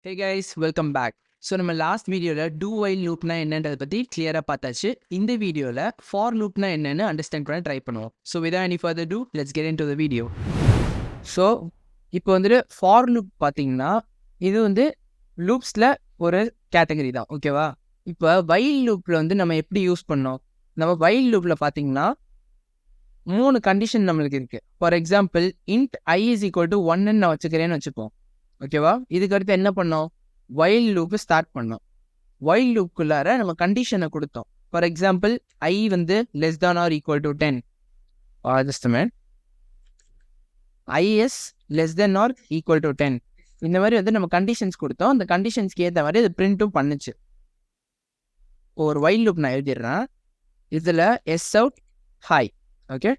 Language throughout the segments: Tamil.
Hey guys, welcome back. So நம்ம லாஸ்ட் வீடியோவில் டூ வைல் லூப்னா என்னன்றதை பற்றி கிளியராக பார்த்தாச்சு. இந்த வீடியோவில் ஃபார் லூப்னா என்னன்னு அண்டர்ஸ்டாண்ட் பண்ண ட்ரை பண்ணுவோம். So without any further do let's get into the video. So இப்போ வந்துட்டு ஃபார் லூப் பார்த்தீங்கன்னா இது வந்து லூப்ஸில் ஒரு கேட்டகரி தான், ஓகேவா? இப்போ வைல் லூப்பில் வந்து நம்ம எப்படி யூஸ் பண்ணோம்? நம்ம வைல் லூப்பில் பார்த்தீங்கன்னா 3 கண்டிஷன் நம்மளுக்கு இருக்குது. For example int I is equal to 1 நான் வச்சுக்கிறேன்னு வச்சுப்போம், ஓகேவா? இதுக்கு அடுத்து என்ன பண்ணோம்? வைல் லூப்பு ஸ்டார்ட் பண்ணோம். வைல் லூப்புக்குள்ளார நம்ம கண்டிஷனை கொடுத்தோம். ஃபார் எக்ஸாம்பிள் I வந்து less than or equal to 10. Just man I is less than or equal to 10. இந்த மாதிரி வந்து நம்ம கண்டிஷன்ஸ் கொடுத்தோம். அந்த கண்டிஷன்ஸ்க்கு ஏற்ற மாதிரி அது பிரிண்ட்டும் பண்ணுச்சு. ஒரு வைல் லூப் நான் எழுதிடுறேன். இதில் S out hi, okay,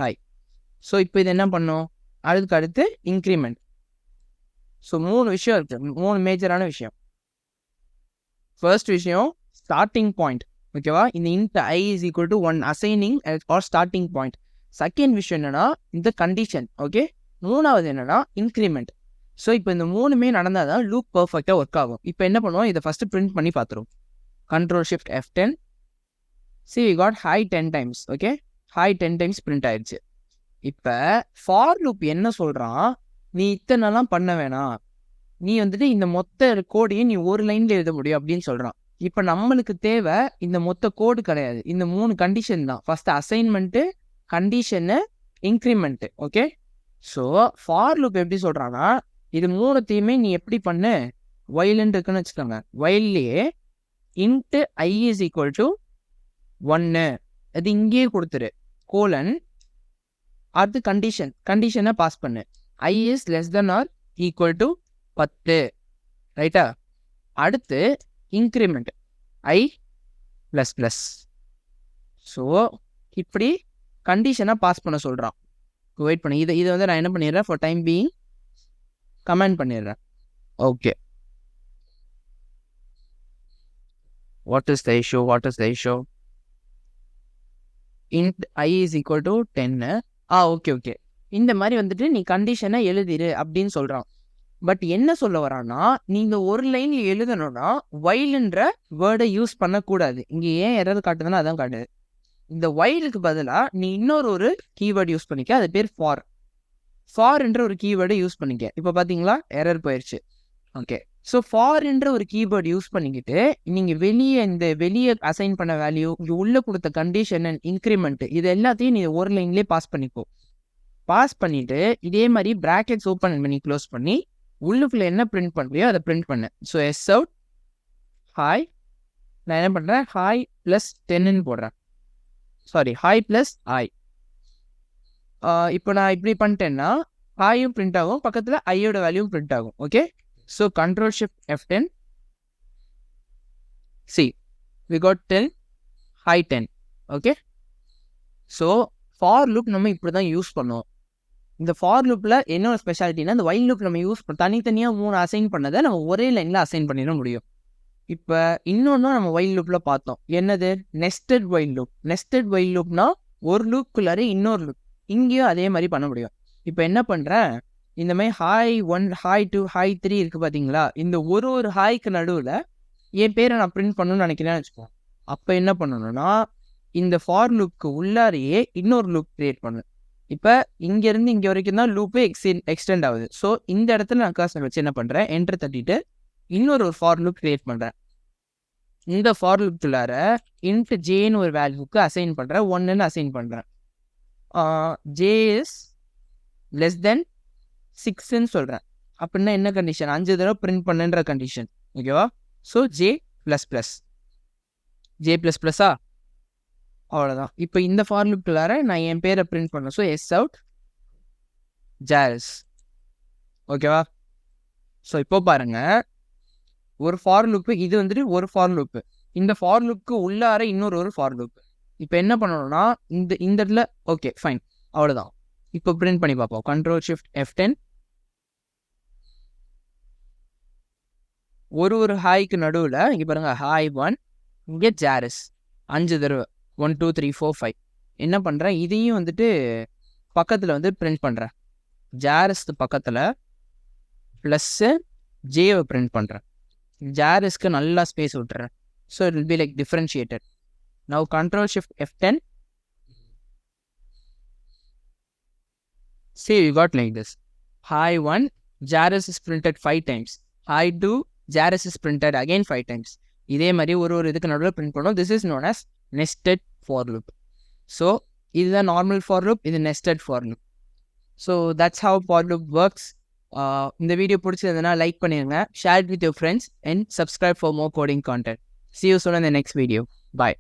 hi. So இப்போ இது என்ன பண்ணோம்? அதுக்கு அடுத்து இன்க்ரிமெண்ட். ஸோ 3 விஷயம் இருக்குது, 3 மேஜரான விஷயம். ஃபர்ஸ்ட் விஷயம் ஸ்டார்டிங் பாயிண்ட், ஓகேவா? இந்த int I is equal to 1 assigning are starting point. Second விஷயம் என்னன்னா இந்த கண்டிஷன், ஓகே. மூணாவது என்னன்னா இன்க்ரிமெண்ட். ஸோ இப்போ இந்த 3மே நடந்தால் தான் லூப் பர்ஃபெக்டாக ஒர்க் ஆகும். இப்போ என்ன பண்ணுவோம்? இதை ஃபஸ்ட்டு பிரிண்ட் பண்ணி பார்த்துருவோம். Ctrl+Shift F10. See we got high 10 times, okay. high 10 times print ஆயிடுச்சு. இப்போ ஃபார் லூப் என்ன சொல்கிறான்? நீ இத்தனைலாம் பண்ண வேணாம், நீ வந்துட்டு இந்த மொத்த கோடையும் நீ ஒரு லைனில் எழுத முடியும் அப்படின்னு சொல்கிறான். இப்போ நம்மளுக்கு தேவை இந்த மொத்த கோடு கிடையாது, இந்த 3 கண்டிஷன் தான். First assignment, condition, increment, okay. So for loop எப்படி சொல்கிறான்னா இது 3த்தையுமே நீ எப்படி பண்ணு? வைல்ன்னு இருக்குன்னு வச்சுக்கோங்க. வைல்லையே into I is equal to 1 அது இங்கேயே கொடுத்துரு, கோலன். அடுத்து கண்டிஷனை பாஸ் பண்ணு. I is less than or equal to 10, ரைட்டா? அடுத்து increment I plus plus. So இப்படி கண்டிஷனை பாஸ் பண்ண சொல்கிறான். வெயிட் பண்ணி இதை வந்து நான் என்ன பண்ணிடுறேன்? ஃபார் டைம் பீயிங் கமெண்ட் பண்ணிடுறேன். Okay, what is the issue? int I is equal to 10. Okay. இந்த மாதிரி வந்துட்டு நீ கண்டிஷனை எழுதிரு அப்படின்னு சொல்கிறான். பட் என்ன சொல்ல வரான்னா, நீங்கள் ஒரு லைனில் எழுதணும்னா வைல்ன்ற வேர்டை யூஸ் பண்ணக்கூடாது. இங்கே ஏன் எரர் காட்டுதுன்னா அதான் காட்டுது. இந்த வைலுக்கு பதிலாக நீ இன்னொரு கீவேர்டு யூஸ் பண்ணிக்க, அது பேர் ஃபார்ன்ற ஒரு கீவேர்டை யூஸ் பண்ணிக்க. இப்போ பார்த்தீங்களா எரர் போயிடுச்சு, ஓகே. ஸோ ஃபார்ன்ற ஒரு கீவேர்டு யூஸ் பண்ணிக்கிட்டு நீங்கள் வெளியே அசைன் பண்ண வேல்யூ, இங்கே உள்ளே கொடுத்த கண்டிஷன் அண்ட் இன்க்ரிமெண்ட் இது எல்லாத்தையும் நீ ஒரு லைன்லேயே பாஸ் பண்ணிக்கோ. பாஸ் பண்ணிவிட்டு இதே மாதிரி ப்ராக்கெட்ஸ் ஓப்பன் பண்ணி க்ளோஸ் பண்ணி உள்ளுக்குள்ளே என்ன பிரிண்ட் பண்ணுறியோ அதை பிரிண்ட் பண்ணு. ஸோ எஸ் அவுட் ஹாய், நான் என்ன பண்ணுறேன்? ஹாய் ப்ளஸ் 10ன்னு போடுறேன். சாரி, ஹாய் ப்ளஸ் ஐ. இப்போ நான் இப்படி பண்ணிட்டேன்னா ஹாயும் பிரிண்ட் ஆகும், பக்கத்தில் ஐயோட வேல்யூவும் பிரிண்ட் ஆகும், okay. So Ctrl+Shift F10. See, we got 10, high 10, okay. So for loop நம்ம இப்படி தான் யூஸ் பண்ணுவோம். இந்த ஃபார் லூப்பில் என்ன ஒரு ஸ்பெஷாலிட்டினா, இந்த வைல் லூப் நம்ம யூஸ் தனித்தனியாக 3 அசைன் பண்ணதை நம்ம ஒரே லைனில் அசைன் பண்ணிட முடியும். இப்போ இன்னொன்றும் நம்ம வைல் லூப்பில் பார்த்தோம், என்னது? Nested while loop. Nested while லூப்னா ஒரு லூப்புக்குள்ளாரே இன்னொரு லூப், இங்கேயும் அதே மாதிரி பண்ண முடியும். இப்போ என்ன பண்ணுறேன்? இந்த மாதிரி ஹாய் 1, ஹாய் 2, ஹாய் 3 இருக்குது பார்த்தீங்களா? இந்த ஒரு ஹாய்க்கு நடுவில் என் பேரை நான் பிரிண்ட் பண்ணணும்னு நினைக்கிறேன்னு வச்சுப்போம். அப்போ என்ன பண்ணணும்னா இந்த ஃபார் லூப்புக்கு உள்ளாரையே இன்னொரு லூப் கிரியேட் பண்ணு. இப்போ இங்கேருந்து இங்கே வரைக்கும் தான் லூப்பே எக்ஸ்டெண்ட் ஆகுது. ஸோ இந்த இடத்துல நான் கர்சர் வச்சு என்ன பண்ணுறேன்? என்டர் தட்டிட்டு இன்னொரு ஃபார் லூப் கிரியேட் பண்ணுறேன். இந்த ஃபார் லூப்புக்குள்ளார இன்ட் ஜேன்னு ஒரு வேல்யூக்கு அசைன் பண்ணுறேன், 1ன்னு அசைன் பண்ணுறேன். ஜே இஸ் லெஸ் தென் 6ன்னு சொல்கிறேன். அப்படின்னா என்ன கண்டிஷன்? 5 தடவை பிரிண்ட் பண்ணுன்ற கண்டிஷன், ஓகேவா? ஸோ ஜே ப்ளஸ் ப்ளஸ்ஸா, அவ்வளோதான். இப்போ இந்த ஃபார் லூப்புக்குள்ளார நான் என் பேரை பிரிண்ட் பண்ணேன். ஸோ எஸ் அவுட் ஜாரிஸ், ஓகேவா? ஸோ இப்போ பாருங்கள், ஒரு ஃபார் லூப்பு, இது வந்துட்டு ஒரு ஃபார் லூப்பு, இந்த ஃபார் லூப்புக்கு உள்ளார இன்னொரு ஃபார் லூப்பு. இப்போ என்ன பண்ணணும்னா இந்த இடத்துல ஓகே ஃபைன், அவ்வளோதான். இப்போ பிரிண்ட் பண்ணி பார்ப்போம். Ctrl+Shift F10. ஒரு ஹாய்க்கு நடுவில் இங்கே பாருங்கள், ஹாய் 1, இங்கே ஜாரிஸ் 5 தடவை, 1 2 3 4 5. என்ன பண்ணுறேன்? இதையும் வந்துட்டு பக்கத்தில் வந்து பிரிண்ட் பண்ணுறேன். ஜாரிஸ் பக்கத்தில் ப்ளஸ்ஸு ஜேவை பிரிண்ட் பண்ணுறேன். ஜாரஸ்க்கு நல்லா ஸ்பேஸ் விட்டுறேன். So it will be like differentiated. Now control shift F10. See, you got like this. Hi 1, Jaris is printed 5 times. Hi 2, Jaris is printed again 5 times. இதே மாதிரி ஒரு இதுக்கு நடுவில் பிரிண்ட் பண்ணோம். This is known as nested for loop. So இதுதான் நார்மல் for loop, இது nested for loop. So that's how for loop works. இந்த வீடியோ பிடிச்சதுன்னா லைக் பண்ணிடுங்க, share it with your friends and subscribe for more coding content. See you soon in the next video. Bye.